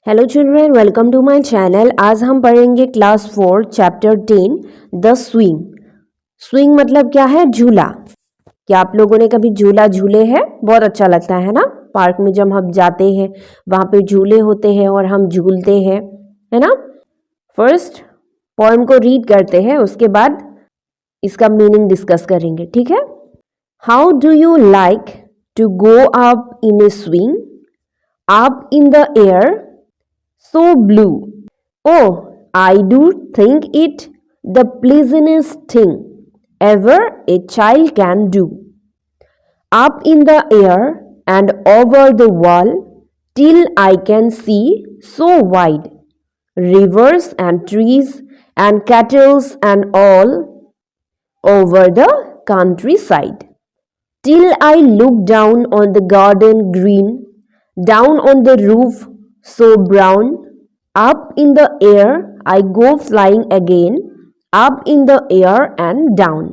Hello children, welcome to my channel. आज हम पढ़ेंगे class 4 chapter 10 the swing. Swing मतलब क्या है? झूला। क्या आप लोगों ने कभी झूला झूले हैं? बहुत अच्छा लगता है ना। पार्क में जब हम जाते हैं वहाँ पे झूले होते हैं और हम झूलते हैं, है ना। फर्स्ट पोएम को रीड करते हैं, उसके बाद इसका मीनिंग डिस्कस करेंगे, ठीक है। How do you like to go up in a swing, up in the air so blue? Oh, I do think it the pleasantest thing ever a child can do. Up in the air and over the wall till I can see so wide, rivers and trees and cattle and all over the countryside. Till I look down on the garden green, down on the roof so brown, up in the air I go flying again, up in the air and down.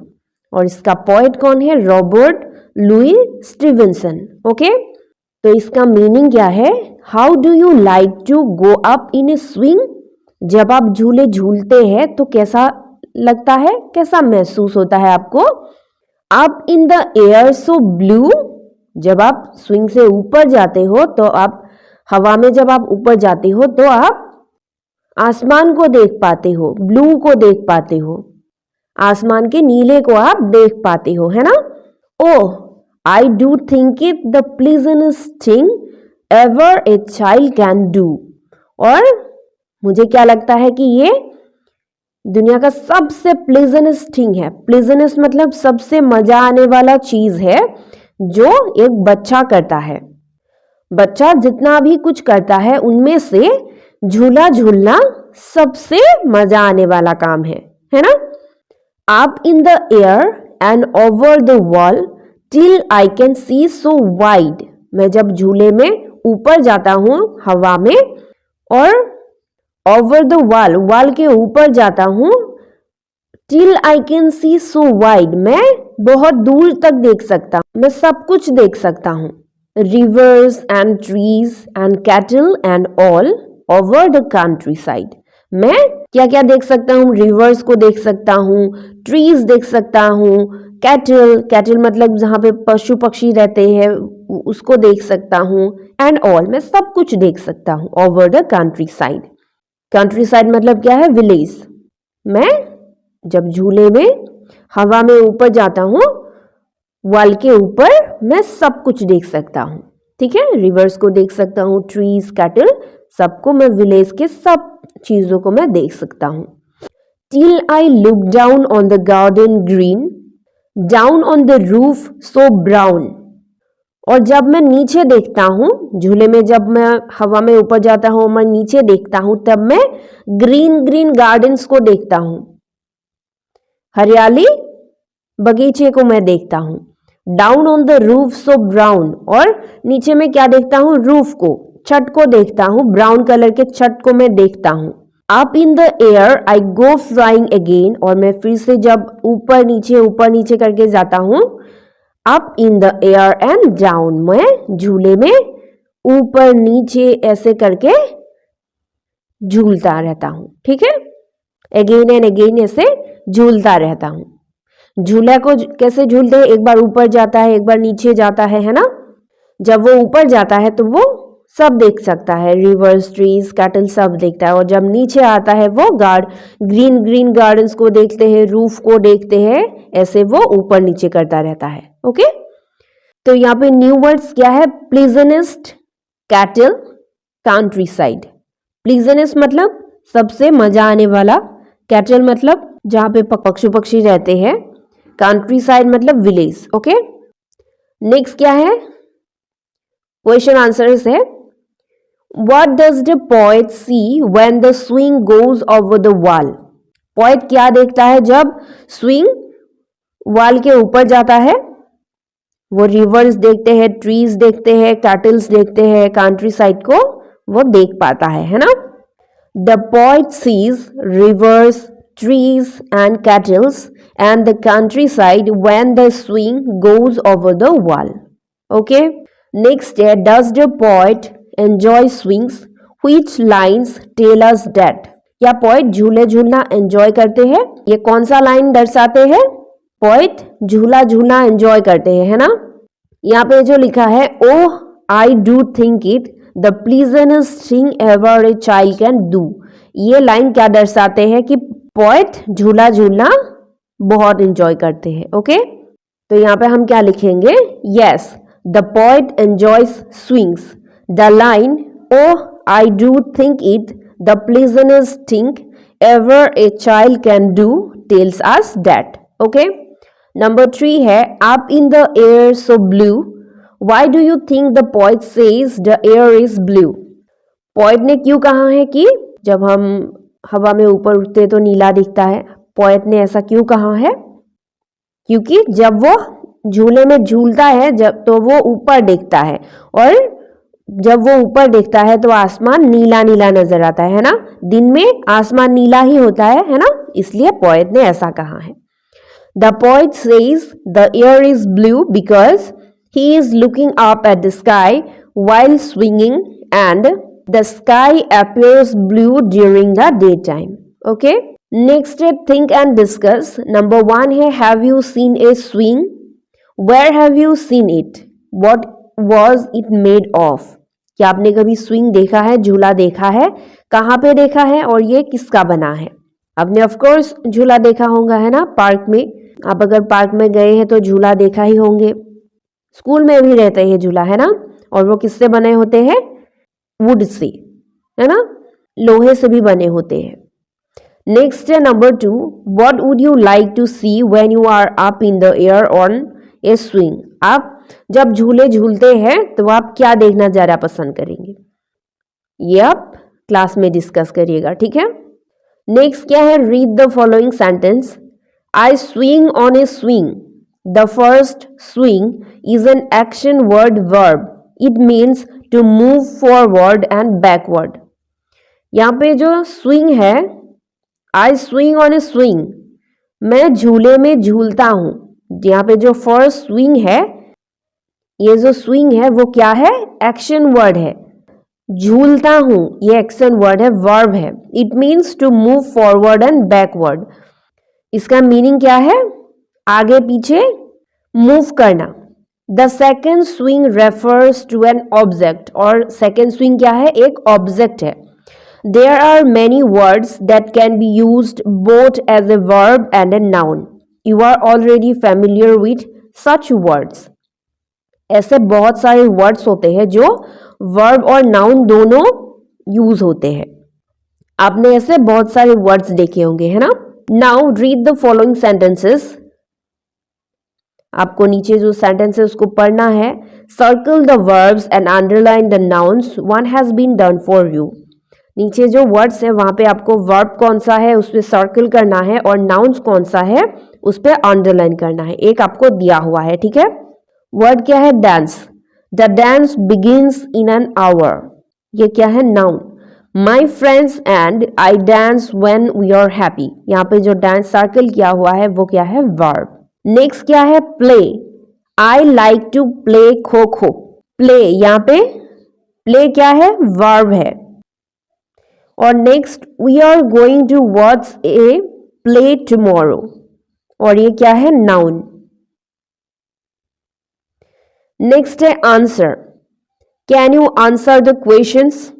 और इसका poet कौन है? Robert Louis Stevenson. Okay, तो इसका meaning क्या है? How do you like to go up in a swing? जब आप झूले झूलते हैं तो कैसा लगता है, कैसा महसूस होता है आपको? Up in the air so blue, जब आप स्विंग से ऊपर जाते हो तो आप हवा में जब आप ऊपर जाते हो तो आप आसमान को देख पाते हो, ब्लू को देख पाते हो, आसमान के नीले को आप देख पाते हो, है ना। Oh, I do think it the pleasantest thing ever a child can do. और मुझे क्या लगता है कि ये दुनिया का सबसे प्लीजेंटेस्ट थिंग है। प्लीजेंटेस्ट मतलब सबसे मजा आने वाला चीज है जो एक बच्चा करता है। बच्चा जितना भी कुछ करता है उनमें से झूला झूलना सबसे मजा आने वाला काम है ना। Up in the air and over the wall till I can see so wide, मैं जब झूले में ऊपर जाता हूँ हवा में और ओवर द वॉल, वॉल के ऊपर जाता हूँ, till I can see so wide, मैं बहुत दूर तक देख सकता हूँ, मैं सब कुछ देख सकता हूँ। Rivers and trees and cattle and all over the countryside, मैं क्या क्या देख सकता हूँ? रिवर्स को देख सकता हूँ, ट्रीज देख सकता हूँ, कैटल मतलब जहाँ पे पशु पक्षी रहते हैं उसको देख सकता हूँ, एंड ऑल, मैं सब कुछ देख सकता हूँ। Over the country side, country side मतलब क्या है? विलेज। मैं जब झूले में हवा में ऊपर जाता हूँ वॉल के ऊपर, मैं सब कुछ देख सकता हूँ, ठीक है। रिवर्स को देख सकता हूँ, ट्रीज, कैटल, सबको, मैं विलेज के सब चीजों को मैं देख सकता हूँ। Till I look down on the garden green, down on the roof so brown, और जब मैं नीचे देखता हूँ झूले में, जब मैं हवा में ऊपर जाता हूँ मैं नीचे देखता हूँ, तब मैं ग्रीन ग्रीन गार्डन्स को देखता हूँ, हरियाली बगीचे को मैं देखता हूँ। Down on the roof so brown, और नीचे में क्या देखता हूँ? रूफ को, छत को देखता हूँ, ब्राउन कलर के छत को मैं देखता हूँ। Up in the air I go flying again, और मैं फिर से जब ऊपर नीचे करके जाता हूँ, up in the air and down, मैं झूले में ऊपर नीचे ऐसे करके झूलता रहता हूँ, ठीक है। अगेन एंड अगेन ऐसे झूलता रहता हूँ। झूला को कैसे झूलते हैं? एक बार ऊपर जाता है, एक बार नीचे जाता है ना। जब वो ऊपर जाता है तो वो सब देख सकता है, रिवर्स, ट्रीज, कैटल सब देखता है, और जब नीचे आता है वो ग्रीन ग्रीन गार्डन्स को देखते हैं, रूफ को देखते हैं, ऐसे वो ऊपर नीचे करता रहता है। ओके, तो यहाँ पे न्यू वर्ड्स क्या है? प्लीजेंटेस्ट, कैटल, कंट्री साइड। प्लीजेंटेस्ट मतलब सबसे मजा आने वाला, कैटल मतलब जहाँ पे पशु पक्षी रहते हैं, कंट्री साइड मतलब विलेज। ओके, नेक्स्ट क्या है? क्वेश्चन आंसर्स है। What does the poet see when the swing goes over the wall? Poet क्या देखता है जब स्विंग वॉल के ऊपर जाता है? वो रिवर्स देखते हैं, ट्रीज देखते हैं, कैटल्स देखते हैं, कंट्री साइड को वो देख पाता है ना। The poet sees rivers, trees and cattle and the countryside when the swing goes over the wall. Okay, next, does the poet enjoy swings Which lines tell us that? क्या poet झूले झूलना enjoy करते हैं? ये कौन सा line दर्शाते हैं? पोएट झूला झूलना एंजॉय करते हैं, है ना? यहाँ पे जो लिखा है, oh I do think it the pleasantest thing ever a child can do, ये लाइन क्या दर्शाते हैं कि पोएट झूला झूलना बहुत एंजॉय करते हैं. ओके, तो यहाँ पे हम क्या लिखेंगे? Yes, the poet enjoys swings. The line oh I do think it the pleasantest thing ever a child can do tells us that. Okay, number 3 है, up in the air so blue. Why do you think the poet says the air is blue? Poet ने क्यों कहा है कि जब हम हवा में ऊपर उठते तो नीला दिखता है? पोएट ने ऐसा क्यों कहा है? क्योंकि जब वो झूले में झूलता है जब तो वो ऊपर देखता है, और जब वो ऊपर देखता है तो आसमान नीला नीला नजर आता है ना? दिन में आसमान नीला ही होता है ना? इसलिए पोएट ने ऐसा कहा है. The poet says the air is blue because he is looking up at the sky while swinging and the sky appears blue during the daytime. Okay, next step, think and discuss. Number 1 है, have you seen a swing? Where have you seen it? What was it made of? क्या आपने कभी swing देखा है, झूला देखा है? कहाँ पे देखा है और ये किसका बना है? आपने ऑफ कोर्स झूला देखा होगा, है ना? पार्क में. आप अगर पार्क में गए हैं तो झूला देखा ही होंगे. स्कूल में भी रहता है झूला, है ना? और वो किससे बने होते हैं? वुड से, है ना? लोहे से भी बने होते हैं. नेक्स्ट है number 2, what would you like to see when you are up in the air on a swing? आप जब झूले झूलते हैं तो आप क्या देखना ज़्यादा पसंद करेंगे? ये आप क्लास में डिस्कस करिएगा, ठीक है? नेक्स्ट क्या है, read the following sentence. I swing on a swing. The first swing is an action word verb. It means to move forward and backward. यहाँ पे जो swing है, I swing on a swing, मैं झूले में झूलता हूँ. यहाँ पे जो first swing है, ये जो swing है वो क्या है? Action word है. झूलता हूँ ये action word है, verb है. It means to move forward and backward. इसका meaning क्या है? आगे पीछे move करना. The second swing refers to an object. और second swing क्या है? एक object है. There are many words that can be used both as a verb and a noun. You are already familiar with such words. ऐसे बहुत सारे words होते हैं जो verb और noun दोनों use होते हैं. आपने ऐसे बहुत सारे words देखे होंगे, है ना? Now read the following sentences. आपको नीचे जो सेंटेंस है उसको पढ़ना है. Circle the verbs and underline the nouns. One has been done for you. नीचे जो वर्ड्स है वहां पे आपको वर्ब कौन सा है उस पर सर्कल करना है और नाउन्स कौन सा है उस पर अंडरलाइन करना है. एक आपको दिया हुआ है, ठीक है? वर्ड क्या है? Dance. The dance begins in an hour. ये क्या है? Noun. My friends and I dance when we are happy. यहाँ पे जो डांस सर्कल किया हुआ है वो क्या है? वर्ब. नेक्स्ट क्या है? Play. I like to play kho kho. Play, यहाँ पे प्ले क्या है? वर्ब है. और next, we are going to watch a play tomorrow. और ये क्या है? नाउन. नेक्स्ट है answer. Can you answer the questions?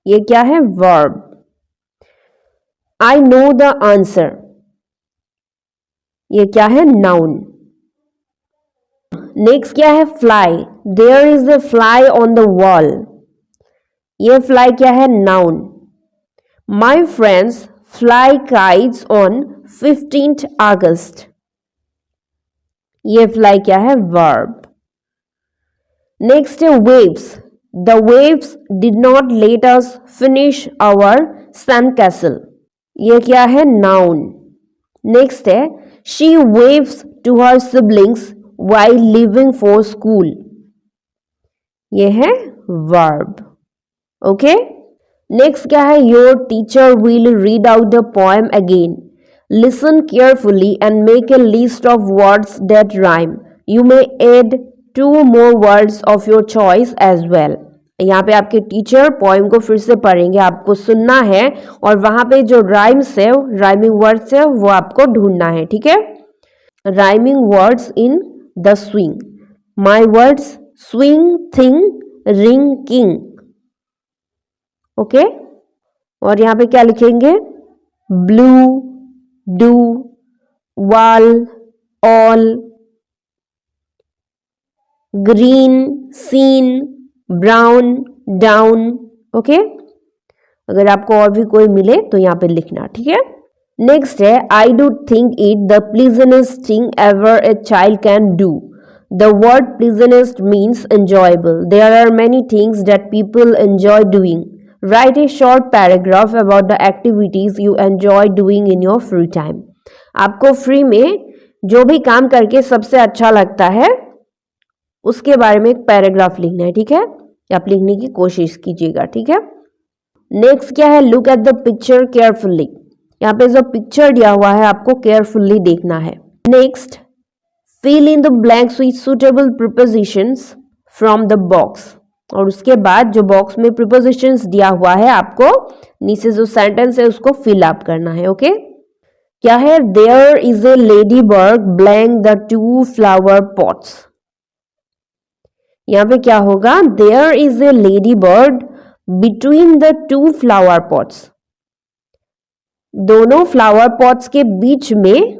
ये क्या है? Verb. I know the answer. ये क्या है? नाउन. नेक्स्ट क्या है? Fly. There is a fly on the wall. ये फ्लाई क्या है? Noun. My friends fly kites on 15th August. ये फ्लाई क्या है? वर्ब. नेक्स्ट है waves. The waves did not let us finish our sand castle. ये क्या है? नाउन. नेक्स्ट है she waves to her siblings while leaving for school. ये है verb. Okay? Next क्या है? Your teacher will read out the poem again. Listen carefully and make a list of words that rhyme. You may add 2 more words of your choice as well. यहाँ पे आपके teacher poem को फिर से पढ़ेंगे, आपको सुनना है और वहां पे जो राइम्स है, राइमिंग वर्ड्स है, वो आपको ढूंढना है, ठीक है। Rhyming words in the swing. My words swing, thing, ring, king. Okay, और यहाँ पे क्या लिखेंगे? Blue, do, wall, all, green, seen, brown, down. Okay, अगर आपको और भी कोई मिले तो यहाँ पे लिखना, ठीक है। नेक्स्ट है I do think it the pleasantest thing ever a child can do. The word pleasantest means enjoyable. There are many things that people enjoy doing. Write a short paragraph about the activities you enjoy doing in your free time. आपको free में जो भी काम करके सबसे अच्छा लगता है उसके बारे में एक पैराग्राफ लिखना है, ठीक है। आप लिखने की कोशिश कीजिएगा, ठीक है। नेक्स्ट क्या है? Look at the picture carefully. यहाँ पे जो पिक्चर दिया हुआ है आपको केयरफुली देखना है। Next, fill in the blanks with suitable prepositions from the box. और उसके बाद जो बॉक्स में प्रीपोजिशंस दिया हुआ है आपको नीचे जो सेंटेंस है उसको फिल अप करना है। ओके, क्या है? There is a lady bird blank the 2 flower pots. यहाँ पे क्या होगा? There is a lady bird between the 2 flower pots. दोनों फ्लावर पॉट्स के बीच में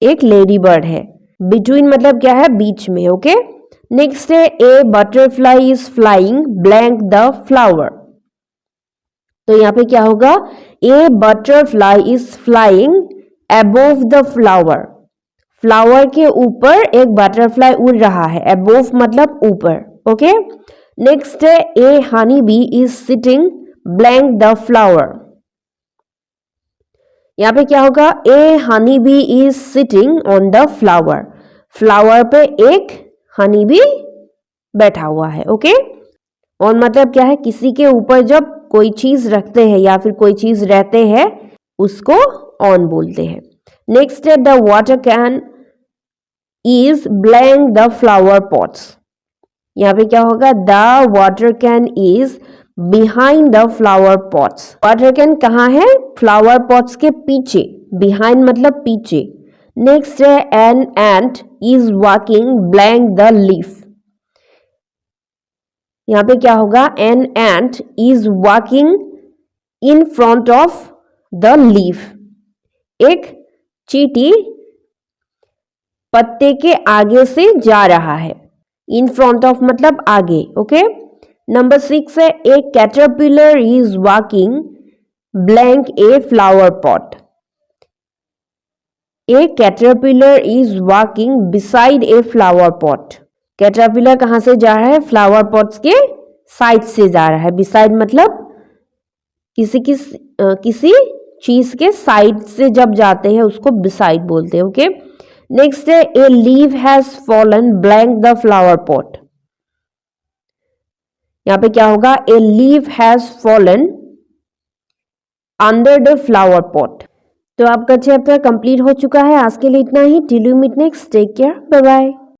एक लेडी बर्ड है। बिटवीन मतलब क्या है? बीच में। ओके, नेक्स्ट है ए butterfly is flying blank the flower. तो यहाँ पे क्या होगा? ए butterfly is flying above the flower. Flower के ऊपर एक बटरफ्लाई उड़ रहा है। अबोव मतलब ऊपर। ओके, नेक्स्ट है a honey bee is sitting blank the flower. यहाँ पे क्या होगा? A honey bee is sitting on the flower. Flower पे एक हनी बी बैठा हुआ है। ओके, ऑन मतलब क्या है? किसी के ऊपर जब कोई चीज रखते हैं या फिर कोई चीज रहते हैं उसको ऑन बोलते हैं। नेक्स्ट है the water can is blank the flower pots. यहाँ पे क्या होगा? The water can is behind the flower pots. Water can कहाँ है? फ्लावर पॉट्स के पीछे। बिहाइंड मतलब पीछे। नेक्स्ट है an ant is walking blank the leaf. यहाँ पे क्या होगा? An ant is walking in front of the leaf. एक चींटी पत्ते के आगे से जा रहा है। इन फ्रंट ऑफ मतलब आगे। ओके, नंबर 6 है a caterpillar is walking blank a flower pot. A caterpillar is walking beside a flower pot. Caterpillar कहां से जा रहा है? फ्लावर पॉट्स के साइड से जा रहा है। बिसाइड मतलब किसी चीज के साइड से जब जाते हैं उसको बिसाइड बोलते हैं। ओके, नेक्स्ट है a leave has fallen blank the flower pot. यहाँ पे क्या होगा? A leave has fallen under the flower pot. तो आपका चैप्टर कंप्लीट हो चुका है। आज के लिए इतना ही। Till you meet next, take care, bye bye.